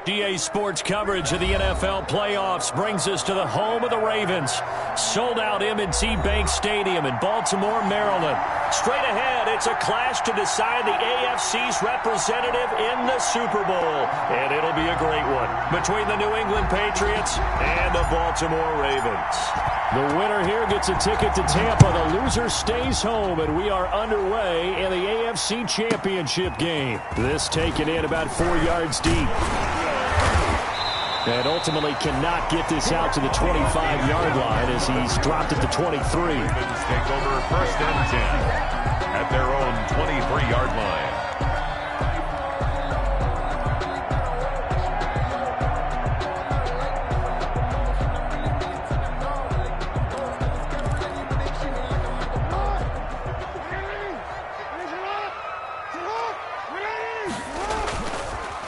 GA Sports coverage of the NFL playoffs brings us to the home of the Ravens. Sold out M&T Bank Stadium in Baltimore, Maryland. Straight ahead, it's a clash to decide the AFC's representative in the Super Bowl. And it'll be a great one between the New England Patriots and the Baltimore Ravens. The winner here gets a ticket to Tampa. The loser stays home, and we are underway in the AFC Championship game. This taken in about 4 yards deep. And ultimately cannot get this out to the 25-yard line as he's dropped it to 23. Ravens take over 1st and 10 at their own 23-yard line.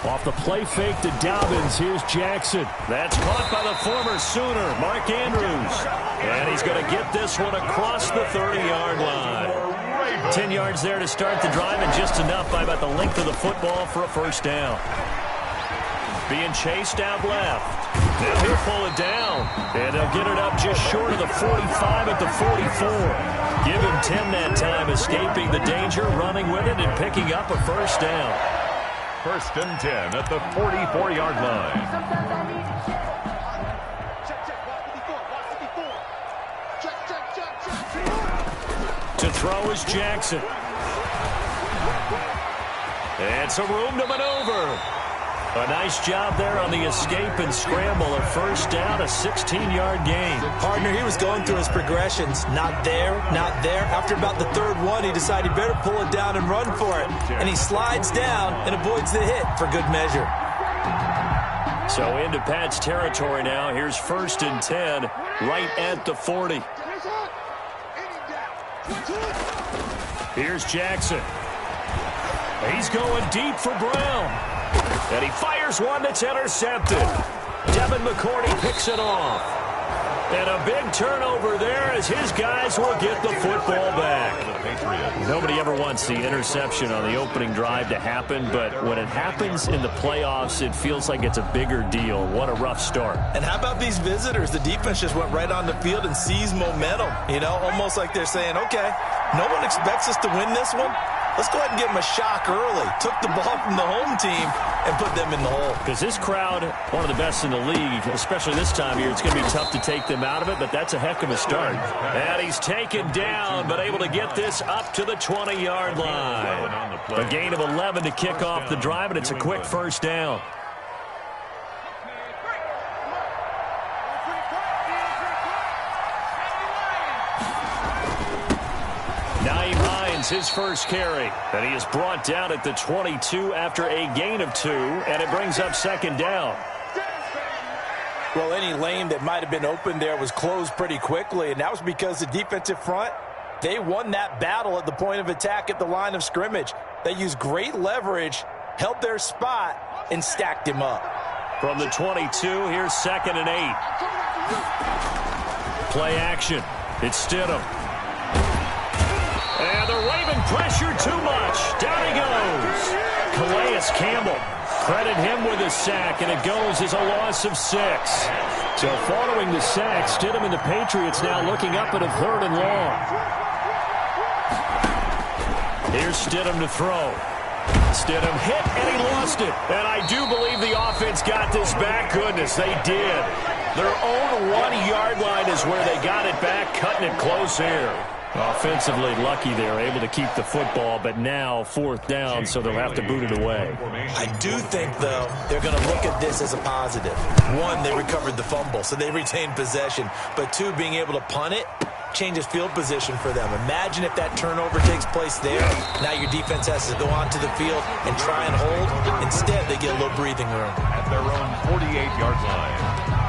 Off the play fake to Dobbins. Here's Jackson. That's caught by the former Sooner, Mark Andrews. And he's going to get this one across the 30-yard line. 10 yards there to start the drive, and just enough by about the length of the football for a first down. Being chased out left. Now he'll pull it down. And they'll get it up just short of the 45 at the 44. Give him 10 that time, escaping the danger, running with it, and picking up a first down. 1st and 10 at the 44-yard line. To throw is Jackson. And some room to maneuver. A nice job there on the escape and scramble. A first down, a 16-yard gain. Partner, he was going through his progressions. Not there, not there. After about the 3rd one, he decided he better pull it down and run for it. And he slides down and avoids the hit for good measure. So into Pat's territory now. Here's 1st and 10 right at the 40. Here's Jackson. He's going deep for Brown. And he fires one that's intercepted. Devin McCourty picks it off. And a big turnover there as his guys will get the football back. Nobody ever wants the interception on the opening drive to happen, but when it happens in the playoffs, it feels like it's a bigger deal. What a rough start. And how about these visitors? The defense just went right on the field and seized momentum. You know, almost like they're saying, okay, no one expects us to win this one. Let's go ahead and give them a shock early. Took the ball from the home team and put them in the hole. Because this crowd, one of the best in the league, especially this time of year, it's going to be tough to take them out of it, but that's a heck of a start. And he's taken down, but able to get this up to the 20-yard line. A gain of 11 to kick off the drive, and it's a quick first down. His first carry, and he is brought down at the 22 after a gain of 2, and it brings up 2nd down. Well, any lane that might have been open there was closed pretty quickly, and that was because the defensive front, they won that battle at the point of attack at the line of scrimmage. They used great leverage, held their spot, and stacked him up. From the 22, here's 2nd and 8. Play action. It's Stidham. And the Raven pressure too much. Down he goes. Calais Campbell. Credit him with a sack, and it goes as a loss of 6. So following the sack, Stidham and the Patriots now looking up at a 3rd and long. Here's Stidham to throw. Stidham hit, and he lost it. And I do believe the offense got this back. Goodness, they did. Their own 1-yard line is where they got it back, cutting it close here. Offensively lucky they were able to keep the football, but now 4th down, so they'll have to boot it away. I do think, though, they're going to look at this as a positive. 1, they recovered the fumble, so they retained possession. But 2, being able to punt it changes field position for them. Imagine if that turnover takes place there. Now your defense has to go onto the field and try and hold. Instead, they get a little breathing room. At their own 48-yard line.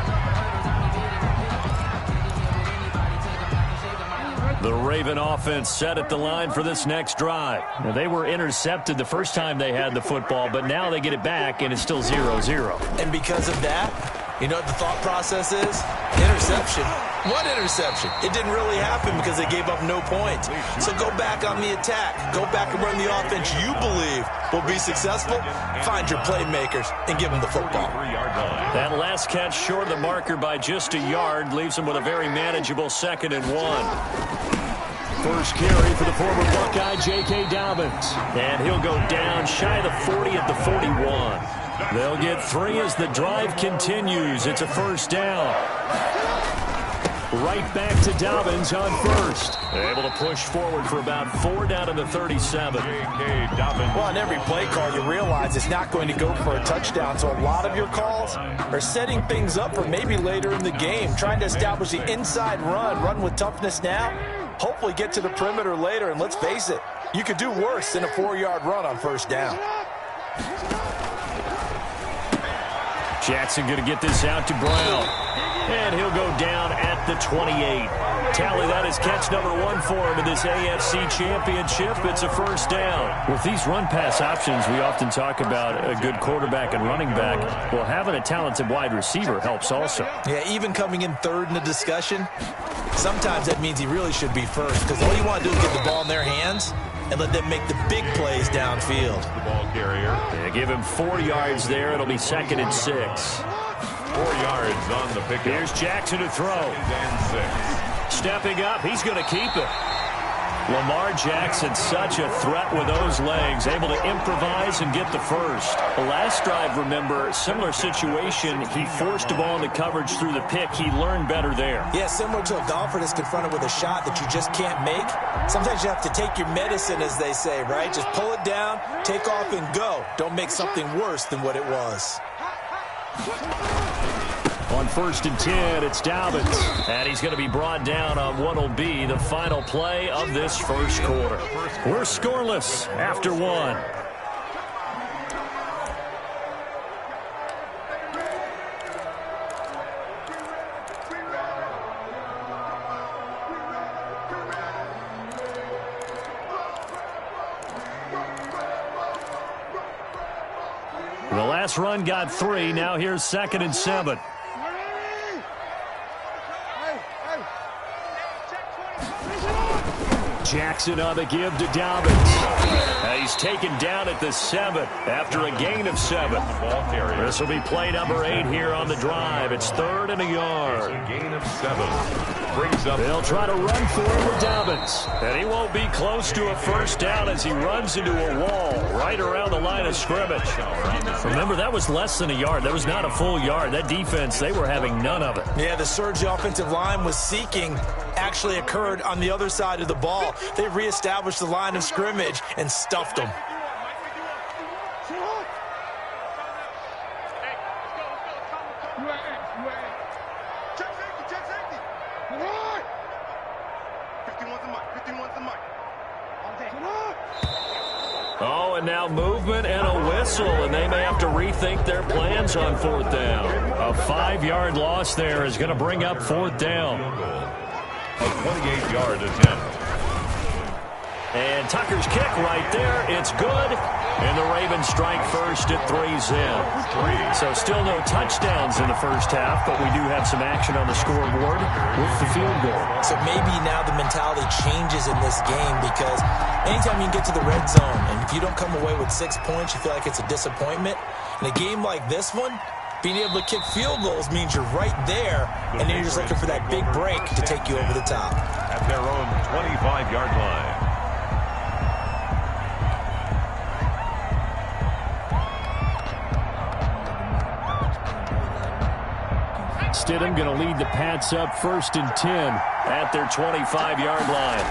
The Raven offense set at the line for this next drive. Now, they were intercepted the first time they had the football, but now they get it back, and it's still 0-0. And because of that, you know what the thought process is? interception. What interception? It didn't really happen because they gave up no points. So go back on the attack. Go back and run the offense you believe will be successful. Find your playmakers and give them the football. That last catch short of the marker by just a yard leaves them with a very manageable 2nd and 1. First carry for the former Buckeye, J.K. Dobbins. And he'll go down shy of the 40 at the 41. They'll get 3 as the drive continues. It's a first down. Right back to Dobbins on first. Able to push forward for about 4 down to the 37. Well, on every play call, you realize it's not going to go for a touchdown. So a lot of your calls are setting things up for maybe later in the game, trying to establish the inside run with toughness now. Hopefully get to the perimeter later, and let's face it, you could do worse than a 4-yard run on first down. Jackson going to get this out to Brown. And he'll go down at the 28. Tally that is catch number 1 for him in this AFC Championship. It's a first down. With these run-pass options, we often talk about a good quarterback and running back. Well, having a talented wide receiver helps also. Yeah, even coming in third in the discussion, sometimes that means he really should be first, because all you want to do is get the ball in their hands and let them make the big plays downfield. The ball carrier. They give him 4 yards there. It'll be 2nd and 6. 4 yards on the pickup. Here's Jackson to throw. And 6. Stepping up, he's going to keep it. Lamar Jackson, such a threat with those legs, able to improvise and get the first. The last drive, remember, similar situation. He forced the ball into coverage through the pick. He learned better there. Yeah, similar to a golfer that's confronted with a shot that you just can't make. Sometimes you have to take your medicine, as they say, right? Just pull it down, take off, and go. Don't make something worse than what it was. On 1st and 10, it's Dobbins. And he's going to be brought down on what will be the final play of this first quarter. We're scoreless after 1. The last run got 3. Now here's 2nd and 7. Jackson on the give to Dobbins. He's taken down at the 7 after a gain of 7. This will be play number 8 here on the drive. It's 3rd and a yard. A gain of 7. Brings up. They'll try to run for it with Dobbins. And he won't be close to a first down as he runs into a wall right around the line of scrimmage. Remember, that was less than a yard. That was not a full yard. That defense, they were having none of it. Yeah, the surge the offensive line was seeking actually occurred on the other side of the ball. They reestablished the line of scrimmage and stuffed them. Oh, and now movement and a whistle, and they may have to rethink their plans on 4th down. A 5-yard loss there is going to bring up 4th down. A 28-yard attempt. And Tucker's kick right there. It's good. And the Ravens strike first at 3's in. So still no touchdowns in the first half, but we do have some action on the scoreboard with the field goal. So maybe now the mentality changes in this game, because anytime you can get to the red zone, and if you don't come away with 6 points, you feel like it's a disappointment. In a game like this one, being able to kick field goals means you're right there, and then you're just looking for that big break to take you over the top. At their own 25-yard line. Stidham going to lead the Pats up 1st and 10 at their 25-yard line.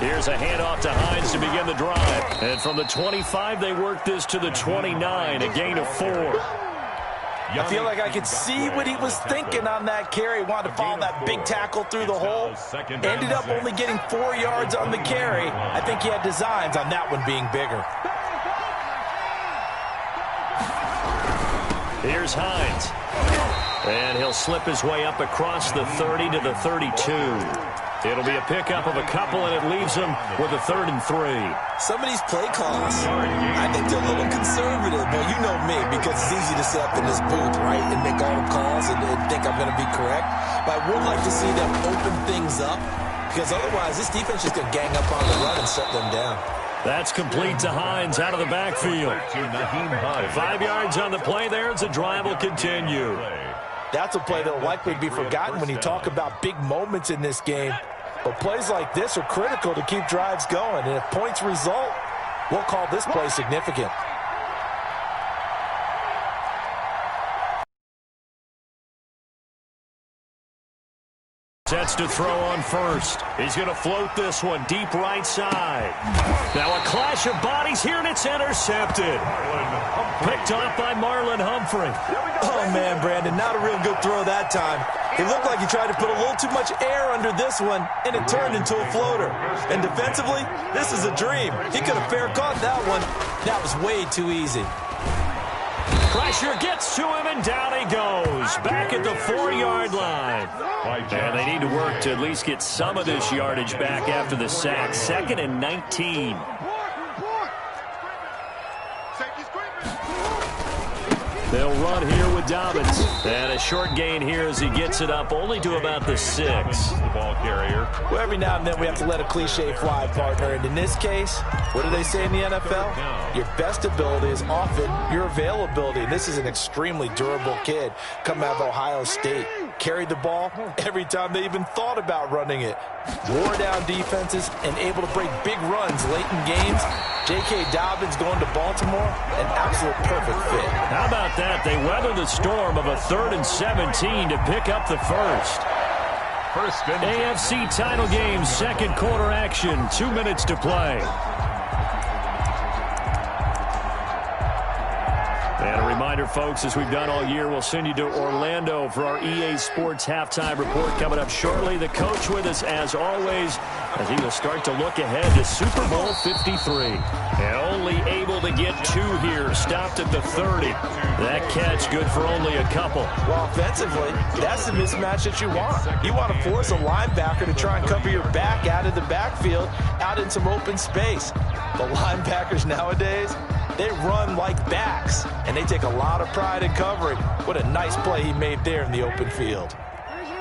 Here's a handoff to Hines to begin the drive. And from the 25, they work this to the 29, a gain of 4. I feel like I could see what he was thinking on that carry. Wanted to follow that big tackle through the hole. Ended up only getting 4 yards on the carry. I think he had designs on that one being bigger. Here's Hines. And he'll slip his way up across the 30 to the 32. It'll be a pickup of a couple, and it leaves them with a 3rd and 3. Some of these play calls, I think they're a little conservative, but you know me, because it's easy to sit up in this booth, right, and make all the calls and think I'm going to be correct. But I would like to see them open things up, because otherwise this defense is going to gang up on the run and shut them down. That's complete to Hines out of the backfield. 5 yards on the play there as the drive will continue. That's a play that will likely be forgotten when you talk about big moments in this game. But plays like this are critical to keep drives going. And if points result, we'll call this play significant. Sets to throw on first. He's going to float this one deep right side. Now a clash of bodies here, and it's intercepted. Picked off by Marlon Humphrey. Oh, man, Brandon, not a real good throw that time. It looked like he tried to put a little too much air under this one, and it turned into a floater. And defensively, this is a dream. He could have fair caught that one. That was way too easy. Pressure gets to him, and down he goes. Back at the 4-yard line. And they need to work to at least get some of this yardage back after the sack. 2nd and 19. They'll run here with Dobbins. And a short gain here as he gets it up only to about the 6. The ball carrier. Well, every now and then we have to let a cliche fly, partner. And in this case, what do they say in the NFL? Your best ability is often your availability. This is an extremely durable kid coming out of Ohio State. Carried the ball every time they even thought about running it. Wore down defenses and able to break big runs late in games. J.K. Dobbins going to Baltimore, an absolute perfect fit. How about that? They weather the storm of a 3rd and 17 to pick up the first. AFC title game, 2nd quarter action, 2 minutes to play. And a reminder, folks, as we've done all year, we'll send you to Orlando for our EA Sports halftime report coming up shortly. The coach with us, as always, as he will start to look ahead to Super Bowl 53. And only able to get 2 here, stopped at the 30. That catch good for only a couple. Well, offensively, that's the mismatch that you want. You want to force a linebacker to try and cover your back out of the backfield, out in some open space. The linebackers nowadays, they run like backs, and they take a lot of pride in covering. What a nice play he made there in the open field.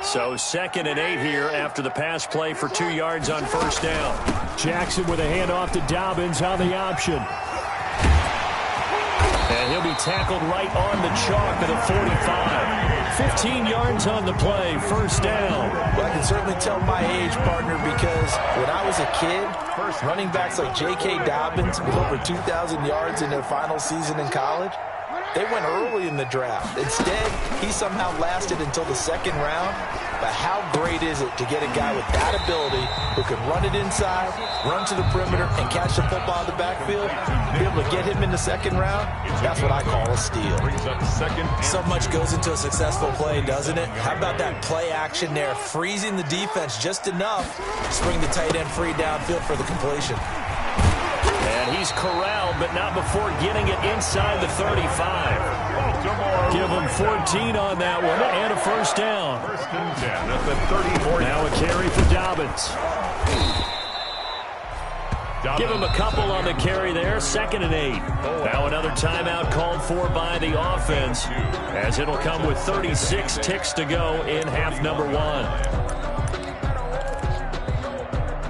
So 2nd and 8 here after the pass play for 2 yards on first down. Jackson with a handoff to Dobbins on the option. And he'll be tackled right on the chalk at the 45. 15 yards on the play, first down. Well, I can certainly tell my age, partner, because when I was a kid, running backs like J.K. Dobbins with over 2,000 yards in their final season in college, they went early in the draft. Instead, he somehow lasted until the 2nd round. But how great is it to get a guy with that ability who can run it inside, run to the perimeter, and catch the football in the backfield? Be able to get him in the 2nd round, that's what I call a steal. So much goes into a successful play, doesn't it? How about that play action there, freezing the defense just enough to bring the tight end free downfield for the completion. And he's corralled, but not before getting it inside the 35. Give him 14 on that one, and a first down. 1st and 10 at the 34. Now a carry for Dobbins. Give him a couple on the carry there, 2nd and 8. Now another timeout called for by the offense, as it'll come with 36 ticks to go in half number 1.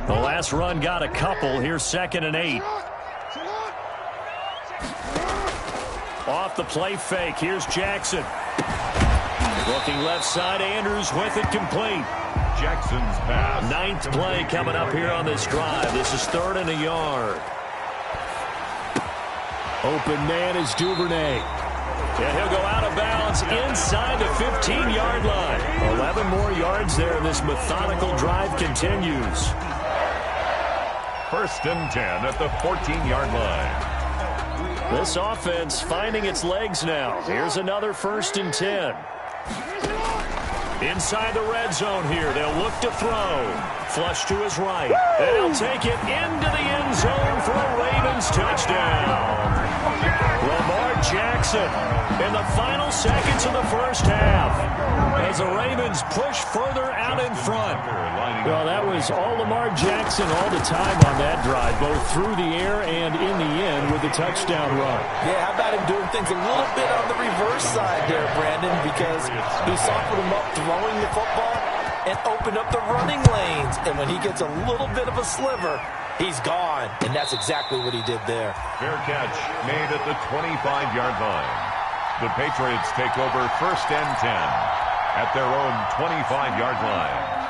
The last run got a couple. Here's 2nd and 8. Off the play fake. Here's Jackson. Looking left side. Andrews with it complete. Jackson's pass. 9th play coming up here on this drive. This is 3rd and a yard. Open man is Duvernay. And he'll go out of bounds inside the 15-yard line. 11 more yards there. This methodical drive continues. 1st and 10 at the 14-yard line. This offense finding its legs now. Here's another 1st and 10. Inside the red zone here. They'll look to throw. Flush to his right. They'll take it into the end zone for a Ravens touchdown. Lamar Jackson in the final seconds of the first half as the Ravens push further out in front. Well, that was all Lamar Jackson all the time on that drive, both through the air and in the end with the touchdown run. Yeah, how about him doing things a little bit on the reverse side there, Brandon, because he softened him up throwing the football and opened up the running lanes. And when he gets a little bit of a sliver, he's gone, and that's exactly what he did there. Fair catch made at the 25-yard line. The Patriots take over 1st and 10 at their own 25-yard line.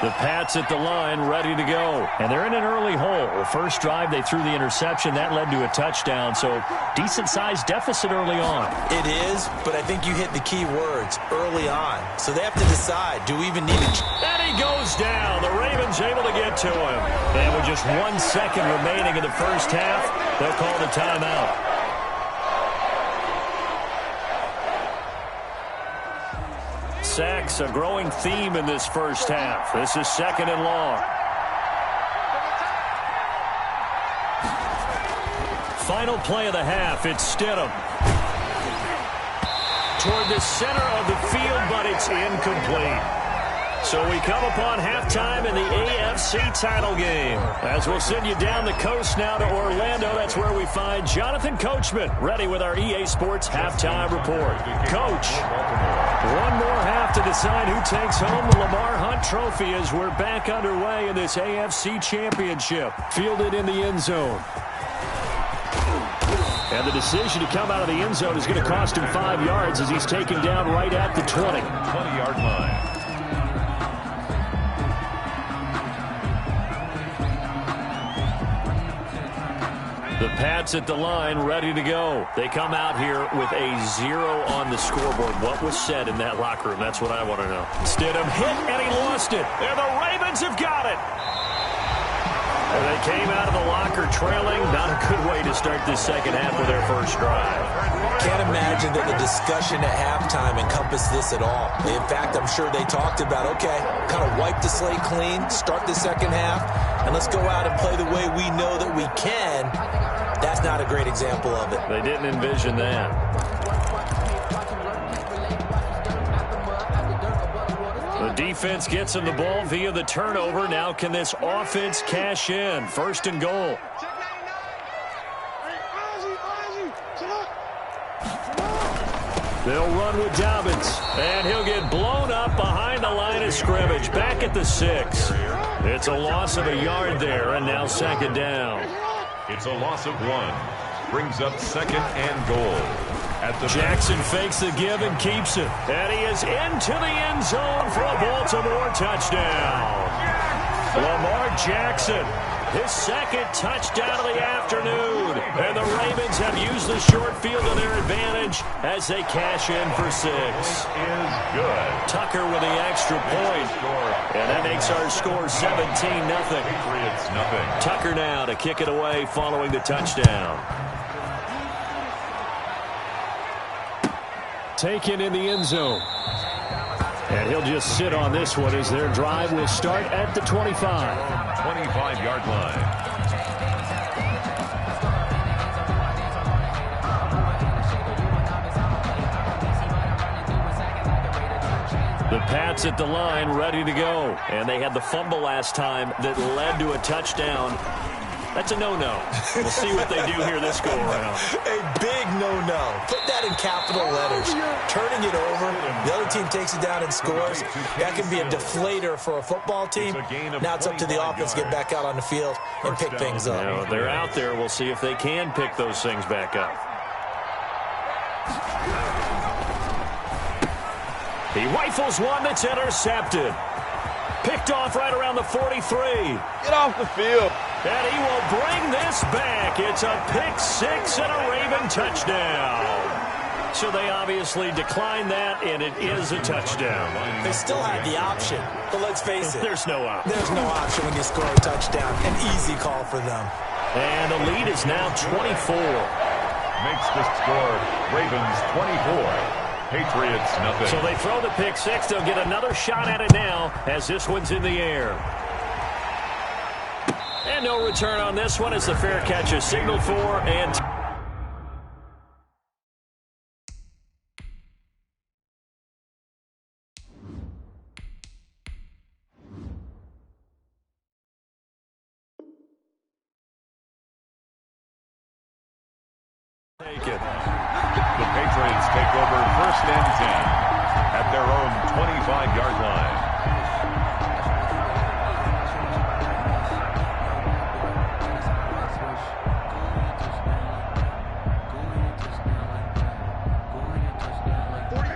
The Pats at the line, ready to go. And they're in an early hole. First drive, they threw the interception. That led to a touchdown, so decent-sized deficit early on. It is, but I think you hit the key words, early on. So they have to decide, do we even need a... And he goes down. The Ravens able to get to him. And with just 1 second remaining in the first half, they'll call the timeout. Sacks, a growing theme in this first half. This is 2nd and long. Final play of the half. It's Stidham. Toward the center of the field, but it's incomplete. So we come upon halftime in the AFC title game. As we'll send you down the coast now to Orlando, that's where we find Jonathan Coachman, ready with our EA Sports halftime report. Coach, one more half to decide who takes home the Lamar Hunt Trophy as we're back underway in this AFC Championship. Fielded in the end zone. And the decision to come out of the end zone is going to cost him 5 yards as he's taken down right at the 20. 20-yard line. The Pats at the line, ready to go. They come out here with a 0 on the scoreboard. What was said in that locker room? That's what I want to know. Stidham hit, and he lost it. And the Ravens have got it. And they came out of the locker trailing. Not a good way to start this second half of their first drive. Can't imagine that the discussion at halftime encompassed this at all. In fact, I'm sure they talked about, okay, kind of wipe the slate clean, start the second half, and let's go out and play the way we know that we can. That's not a great example of it. They didn't envision that. The defense gets him the ball via the turnover. Now can this offense cash in? 1st and goal. They'll run with Dobbins, and he'll get blown up behind the line of scrimmage. Back at the 6. It's a loss of a yard there, and now 2nd down. It's a loss of 1. Brings up 2nd and goal. At the Jackson fakes the give and keeps it. And he is into the end zone for a Baltimore touchdown. Lamar Jackson, his 2nd touchdown of the afternoon. And the Ravens have used the short field to their advantage as they cash in for 6. is good. Tucker with the extra point. And that makes our score 17-0. Patriots nothing. Tucker now to kick it away following the touchdown. Taken in the end zone. And he'll just sit on this one as their drive will start at the 25. 25-yard line. The Pats at the line, ready to go. And they had the fumble last time that led to a touchdown. That's a no-no. We'll see what they do here this go-around. A big no-no. Put that in capital letters. Turning it over, the other team takes it down and scores. That can be a deflator for a football team. Now it's up to the offense to get back out on the field and pick things up. Now, they're out there. We'll see if they can pick those things back up. He rifles one that's intercepted. Picked off right around the 43. Get off the field. And he will bring this back. It's a pick 6 and a Raven touchdown. So they obviously declined that, and it is a touchdown. They still have the option, but let's face it. There's no option. There's no option when you score a touchdown. An easy call for them. And the lead is now 24. Makes the score Ravens 24. Patriots nothing. So they throw the pick 6. They'll get another shot at it now as this one's in the air. And no return on this one as the fair catch is signaled for. And first and 10 at their own 25-yard line.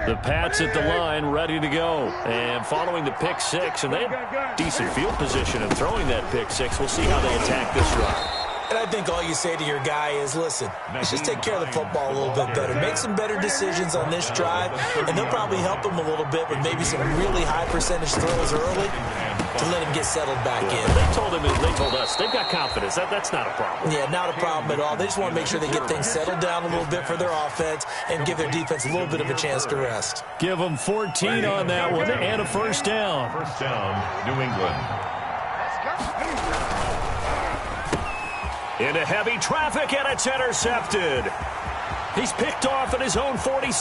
The Pats at the line, ready to go. And following the pick six, and they have decent field position of throwing that pick six. We'll see how they attack this run. And I think all you say to your guy is, listen, let's just take care of the football a little bit better. Make some better decisions on this drive, and they'll probably help him a little bit with maybe some really high percentage throws early to let him get settled back in. They told us, they've got confidence. That's not a problem. Yeah, not a problem at all. They just want to make sure they get things settled down a little bit for their offense and give their defense a little bit of a chance to rest. Give them 14 on that one and a first down. First down, New England. Into heavy traffic, and it's intercepted. He's picked off at his own 47.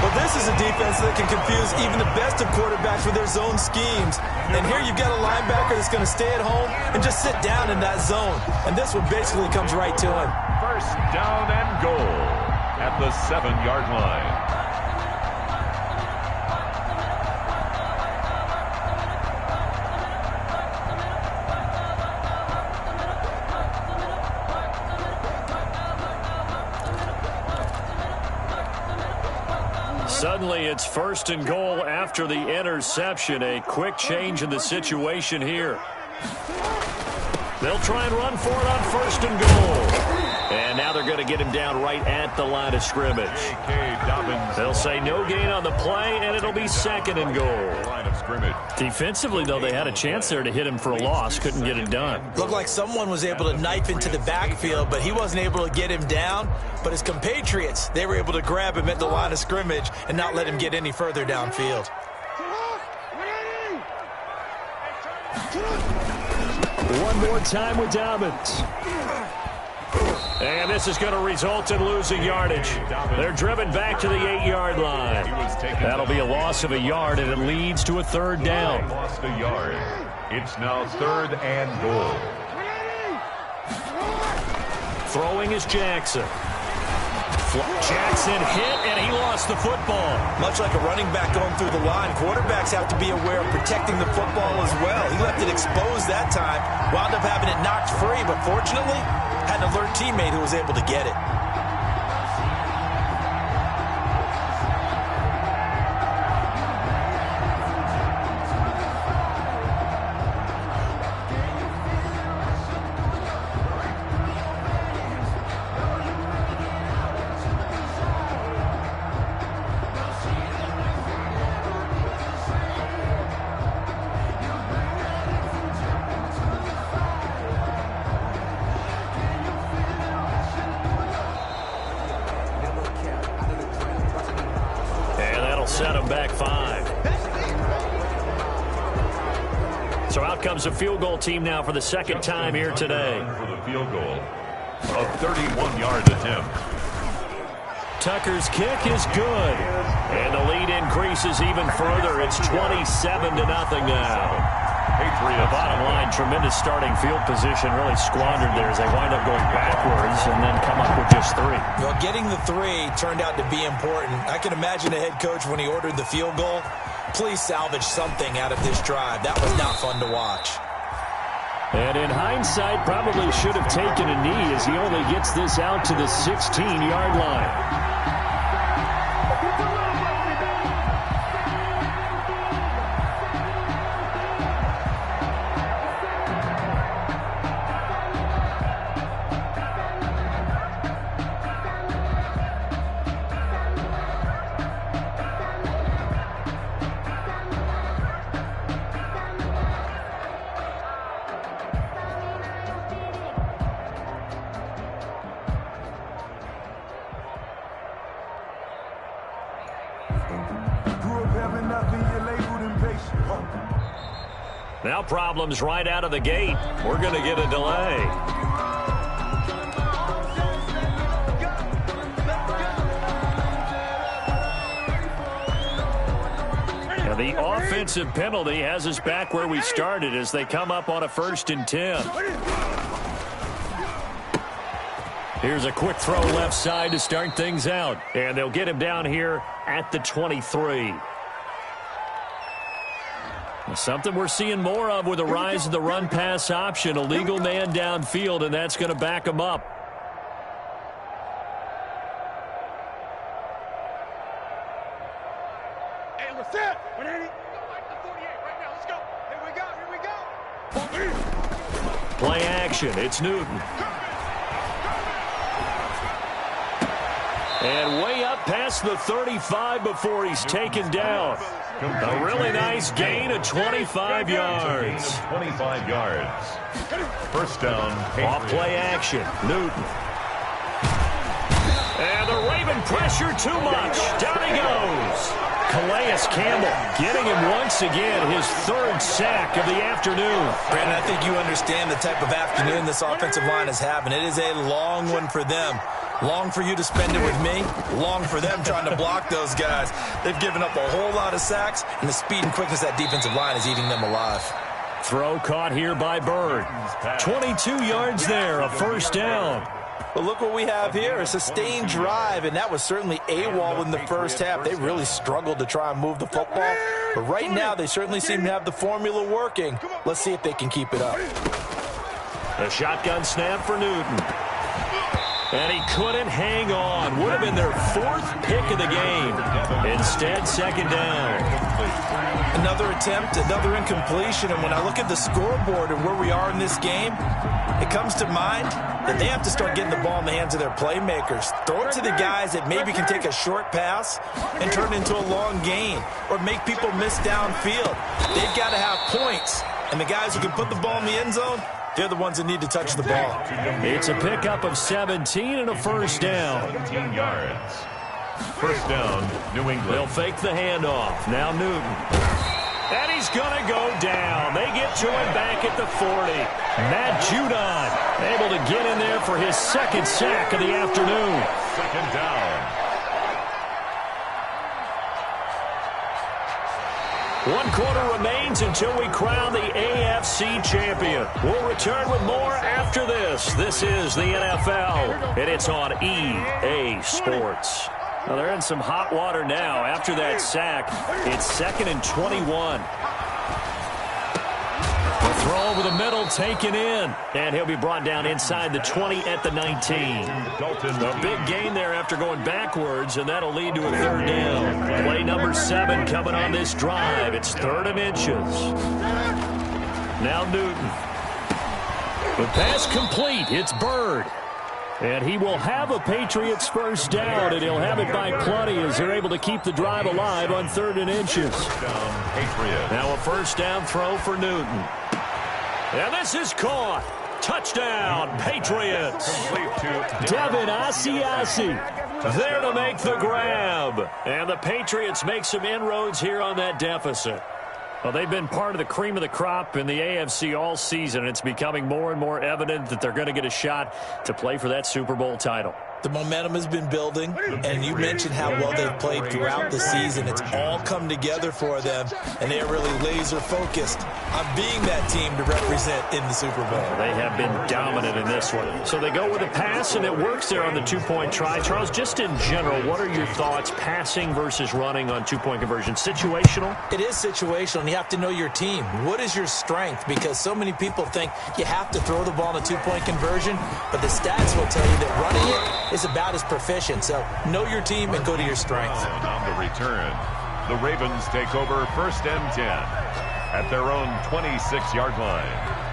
Well, this is a defense that can confuse even the best of quarterbacks with their zone schemes. And here you've got a linebacker that's going to stay at home and just sit down in that zone. And this one basically comes right to him. First down and goal at the 7-yard line. Suddenly, it's first and goal after the interception. A quick change in the situation here. They'll try and run for it on first and goal. And now they're going to get him down right at the line of scrimmage. They'll say no gain on the play, and it'll be second and goal. Defensively, though, they had a chance there to hit him for a loss. Couldn't get it done. Looked like someone was able to knife into the backfield, but he wasn't able to get him down. But his compatriots, they were able to grab him at the line of scrimmage and not let him get any further downfield. One more time with Dobbins. And this is going to result in losing yardage. They're driven back to the 8-yard line. That'll be a loss of a yard, and it leads to a third down. Lost a yard. It's now third and goal. Throwing is Jackson. Jackson hit, and he lost the football. Much like a running back going through the line, quarterbacks have to be aware of protecting the football as well. He left it exposed that time, wound up having it knocked free, but fortunately, had an alert teammate who was able to get it. Set him back 5. So out comes a field goal team now for the second time here today. For the field goal, a 31-yard attempt. Tucker's kick is good. And the lead increases even further. It's 27-0 now. The bottom line, tremendous starting field position, really squandered there as they wind up going backwards and then come up with just 3. Well, getting the 3 turned out to be important. I can imagine the head coach when he ordered the field goal. Please salvage something out of this drive. That was not fun to watch. And in hindsight, probably should have taken a knee as he only gets this out to the 16-yard line. Now problems right out of the gate. We're going to get a delay. And the offensive penalty has us back where we started as they come up on a 1st and 10. Here's a quick throw left side to start things out. And they'll get him down here at the 23. Something we're seeing more of with the rise of the run-pass option. A legal man downfield, and that's going to back him up. Hey, we're set. 180. The 48 right now. Let's go. Here we go. Play action. It's Newton. And way up past the 35 before he's taken down. A really nice gain of 25 yards. 25 yards. First down. Off play action. Newton. And the Raven pressure too much. Down he goes. Calais Campbell getting him once again his third sack of the afternoon. Brandon, I think you understand the type of afternoon this offensive line is having. It is a long one for them. Long for you to spend it with me. Long for them trying to block those guys. They've given up a whole lot of sacks, and the speed and quickness of that defensive line is eating them alive. Throw caught here by Bird. 22 yards there, a first down. But look what we have here, a sustained drive, and that was certainly AWOL in the first half. They really struggled to try and move the football. But right now, they certainly seem to have the formula working. Let's see if they can keep it up. A shotgun snap for Newton. And he couldn't hang on. Would have been their fourth pick of the game. Instead, second down. Another attempt, another incompletion. And when I look at the scoreboard and where we are in this game, it comes to mind that they have to start getting the ball in the hands of their playmakers. Throw it to the guys that maybe can take a short pass and turn it into a long gain or make people miss downfield. They've got to have points. And the guys who can put the ball in the end zone, they're the ones that need to touch the ball. It's a pickup of 17 and a first down. 17 yards. First down, New England. They'll fake the handoff. Now Newton. And he's going to go down. They get to him back at the 40. Matt Judon able to get in there for his second sack of the afternoon. Second down. 1 quarter remains until we crown the AFC champion. We'll return with more after this. This is the NFL, and it's on EA Sports. Well, they're in some hot water now. After that sack, it's 2nd and 21. The throw over the middle taken in, and he'll be brought down inside the 20 at the 19. A big gain there after going backwards, and that'll lead to a third down. Play number 7 coming on this drive. It's 3rd and inches. Now Newton. The pass complete. It's Bird. And he will have a Patriots first down, and he'll have it by plenty as they're able to keep the drive alive on 3rd and inches. Now a first down throw for Newton. And this is caught. Touchdown, Patriots. Devin Asiasi there to make the grab. And the Patriots make some inroads here on that deficit. Well, they've been part of the cream of the crop in the AFC all season. It's becoming more and more evident that they're going to get a shot to play for that Super Bowl title. The momentum has been building, and you mentioned how well they've played throughout the season. It's all come together for them, and they're really laser-focused on being that team to represent in the Super Bowl. They have been dominant in this one. So they go with a pass, and it works there on the two-point try. Charles, just in general, what are your thoughts passing versus running on two-point conversion? Situational? It is situational, and you have to know your team. What is your strength? Because so many people think you have to throw the ball in a two-point conversion, but the stats will tell you that running it is about as proficient. So know your team and go to your strengths. On the return, the Ravens take over 1st and 10 at their own 26-yard line.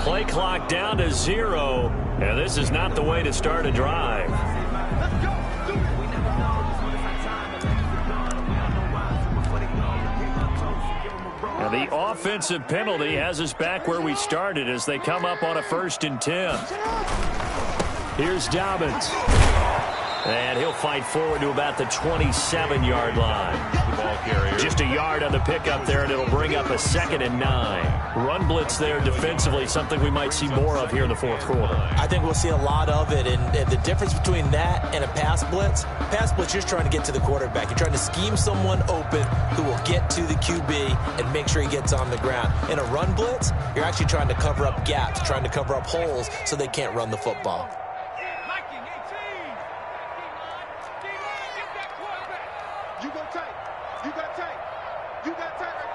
Play clock down to 0, and this is not the way to start a drive. Now the offensive penalty has us back where we started as they come up on a 1st and 10. Here's Dobbins. And he'll fight forward to about the 27-yard line. The ball carrier. Just a yard on the pickup there, and it'll bring up a 2nd and 9. Run blitz there defensively, something we might see more of here in the 4th quarter. I think we'll see a lot of it, and the difference between that and a pass blitz, you're just trying to get to the quarterback. You're trying to scheme someone open who will get to the QB and make sure he gets on the ground. In a run blitz, you're actually trying to cover up gaps, trying to cover up holes so they can't run the football. You go tight. You got tight. You got tight right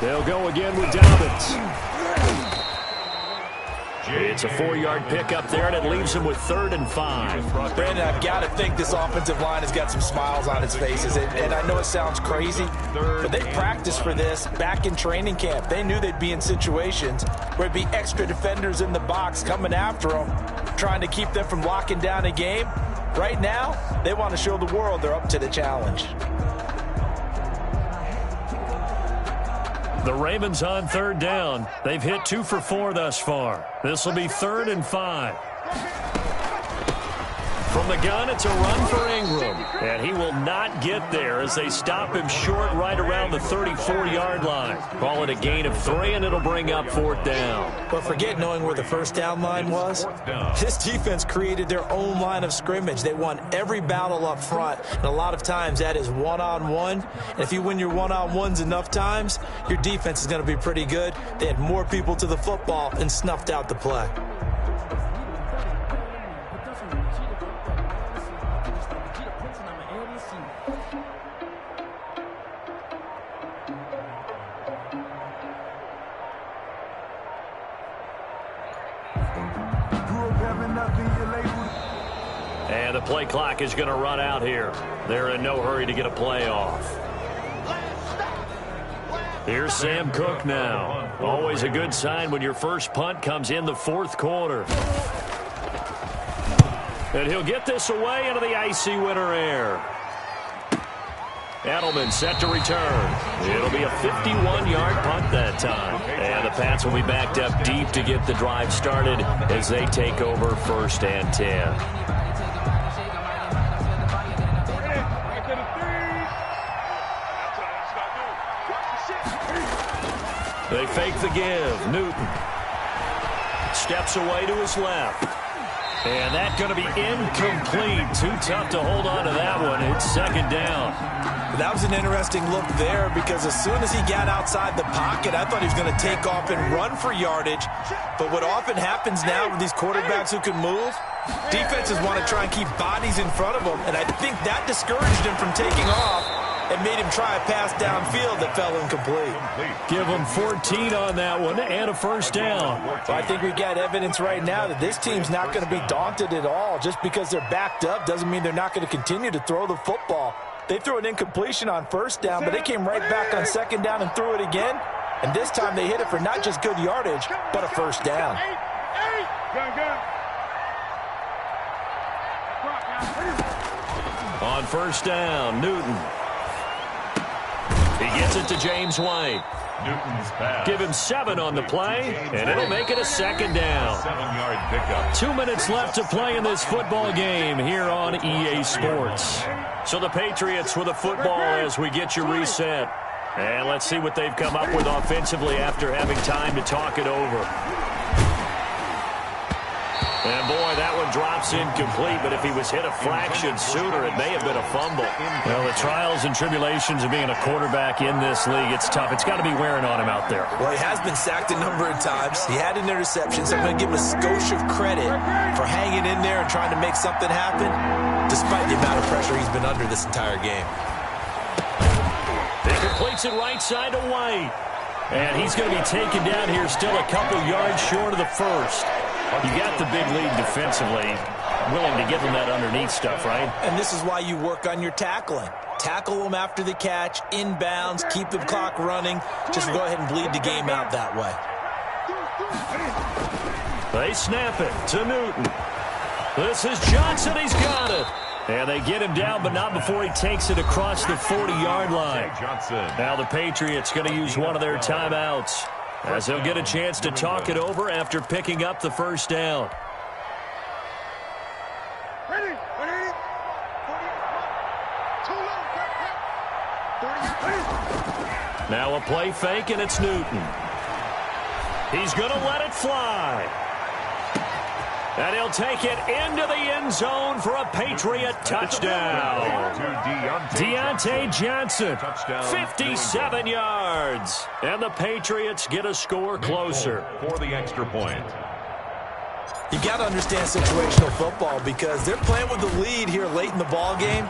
there. They'll go again with Dobbins. It's a 4-yard pickup there, and it leaves him with 3rd and 5. Brandon, I've got to think this offensive line has got some smiles on its faces. And I know it sounds crazy, but they practiced for this back in training camp. They knew they'd be in situations where there'd be extra defenders in the box coming after them, trying to keep them from locking down a game. Right now, they want to show the world they're up to the challenge. The Ravens on 3rd down. They've hit 2 for 4 thus far. This will be 3rd and 5. From the gun, it's a run for Ingram. And he will not get there as they stop him short right around the 34-yard line. Call it a gain of 3, and it'll bring up 4th down. But forget knowing where the 1st down line was. This defense created their own line of scrimmage. They won every battle up front, and a lot of times that is one-on-one. And if you win your one-on-ones enough times, your defense is going to be pretty good. They had more people to the football and snuffed out the play. And the play clock is going to run out here. They're in no hurry to get a play off. Here's Sam Cook now. Always a good sign when your first punt comes in the 4th quarter. And he'll get this away into the icy winter air. Edelman set to return. It'll be a 51-yard punt that time. And the Pats will be backed up deep to get the drive started as they take over 1st and 10. They fake the give. Newton steps away to his left. And that's going to be incomplete. Too tough to hold on to that one. It's 2nd down. That was an interesting look there because as soon as he got outside the pocket, I thought he was going to take off and run for yardage. But what often happens now with these quarterbacks who can move, defenses want to try and keep bodies in front of them. And I think that discouraged him from taking off and made him try a pass downfield that fell incomplete. Give him 14 on that one and a 1st down. So I think we've got evidence right now that this team's not going to be daunted at all. Just because they're backed up doesn't mean they're not going to continue to throw the football. They threw an incompletion on 1st down, but they came right back on 2nd down and threw it again. And this time they hit it for not just good yardage, but a 1st down. On 1st down, Newton. He gets it to James White. Newton's pass. Give him 7 on the play, and it'll make it a 2nd down. 7-yard pickup. 2 minutes left to play in this football game here on EA Sports. So the Patriots with a football as we get you reset. And let's see what they've come up with offensively after having time to talk it over. And, boy, that one drops incomplete, but if he was hit a fraction sooner, it may have been a fumble. Well, the trials and tribulations of being a quarterback in this league, it's tough. It's got to be wearing on him out there. Well, he has been sacked a number of times. He had an interception, so I'm going to give him a skosh of credit for hanging in there and trying to make something happen, despite the amount of pressure he's been under this entire game. He completes it right side to White. And he's going to be taken down here still a couple yards short of the 1st. You got the big lead defensively, willing to give them that underneath stuff, right? And this is why you work on your tackling. Tackle them after the catch, inbounds, keep the clock running. Just go ahead and bleed the game out that way. They snap it to Newton. This is Johnson. He's got it. And they get him down, but not before he takes it across the 40-yard line. Now the Patriots going to use one of their timeouts, as they'll get a chance to talk it over after picking up the first down. Ready? 180. 48. Too low. 30. Now a play fake, and it's Newton. He's going to let it fly. And he'll take it into the end zone for a Patriot touchdown. Deontay Johnson, 57 yards. And the Patriots get a score closer. For the extra point. You got to understand situational football because they're playing with the lead here late in the ball game.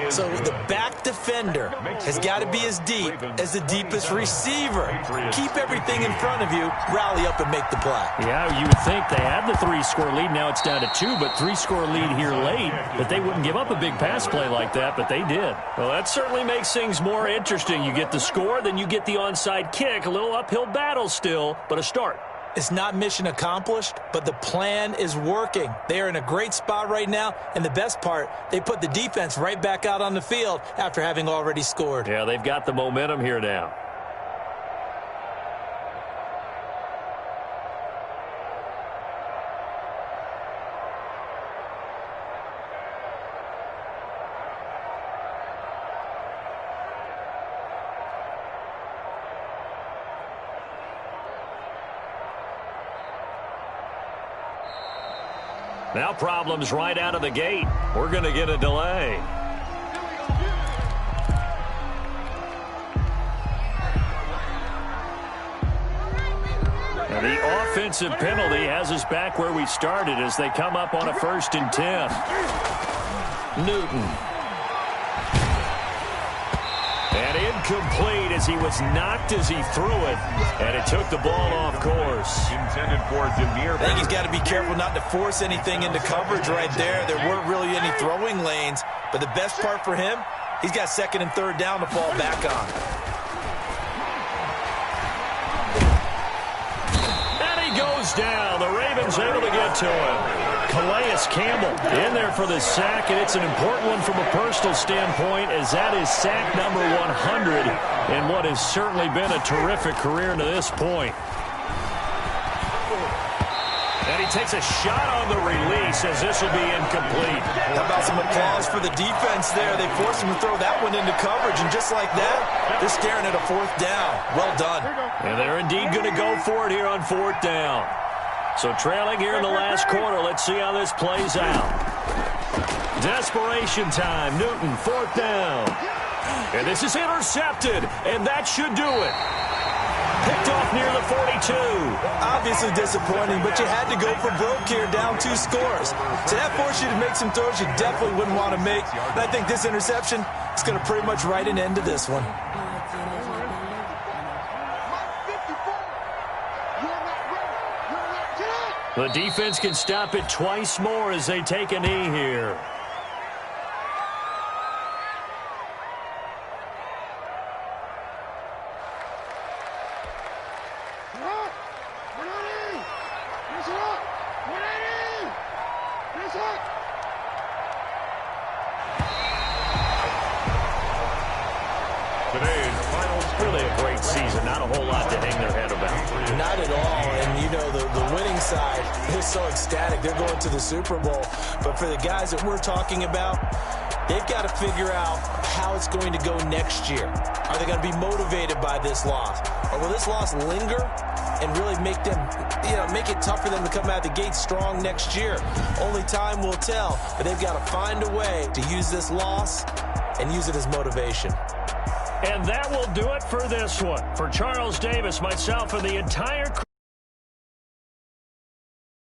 So the back defender has got to be as deep as the deepest receiver. Keep everything in front of you, rally up and make the play. Yeah, you would think they had the 3-score lead. Now it's down to 2, but 3-score lead here late. But they wouldn't give up a big pass play like that, but they did. Well, that certainly makes things more interesting. You get the score, then you get the onside kick. A little uphill battle still, but a start. It's not mission accomplished, but the plan is working. They are in a great spot right now, and the best part, they put the defense right back out on the field after having already scored. Yeah, they've got the momentum here now. Now problems right out of the gate. We're going to get a delay. And the offensive penalty has us back where we started as they come up on a 1st and 10. Newton. And incomplete as he was knocked as he threw it. And it took the ball off course. Intended for Demir. I think he's got to be careful not to force anything into coverage right there. There weren't really any throwing lanes. But the best part for him, he's got 2nd and 3rd down to fall back on. And he goes down. The Ravens able to get to him. Calais Campbell in there for the sack, and it's an important one from a personal standpoint, as that is sack number 100 in what has certainly been a terrific career to this point. And he takes a shot on the release as this will be incomplete. How about some applause for the defense there? They forced him to throw that one into coverage, and just like that, they're staring at a 4th down. Well done. And they're indeed going to go for it here on 4th down. So trailing here in the last quarter, let's see how this plays out. Desperation time. Newton, 4th down. And this is intercepted, and that should do it. Picked off near the 42. Obviously disappointing, but you had to go for broke here, down 2 scores. So that forced you to make some throws you definitely wouldn't want to make. And I think this interception is going to pretty much write an end to this one. The defense can stop it twice more as they take a knee here. Today's final Really a great season. Not a whole lot to hang their head about. Not at all. And, you know, the winning side is so ecstatic. They're going to the Super Bowl. But for the guys that we're talking about, they've got to figure out how it's going to go next year. Are they going to be motivated by this loss? Or will this loss linger and really make them, make it tough for them to come out the gate strong next year? Only time will tell. But they've got to find a way to use this loss and use it as motivation. And that will do it for this one. For Charles Davis, myself, and the entire crew.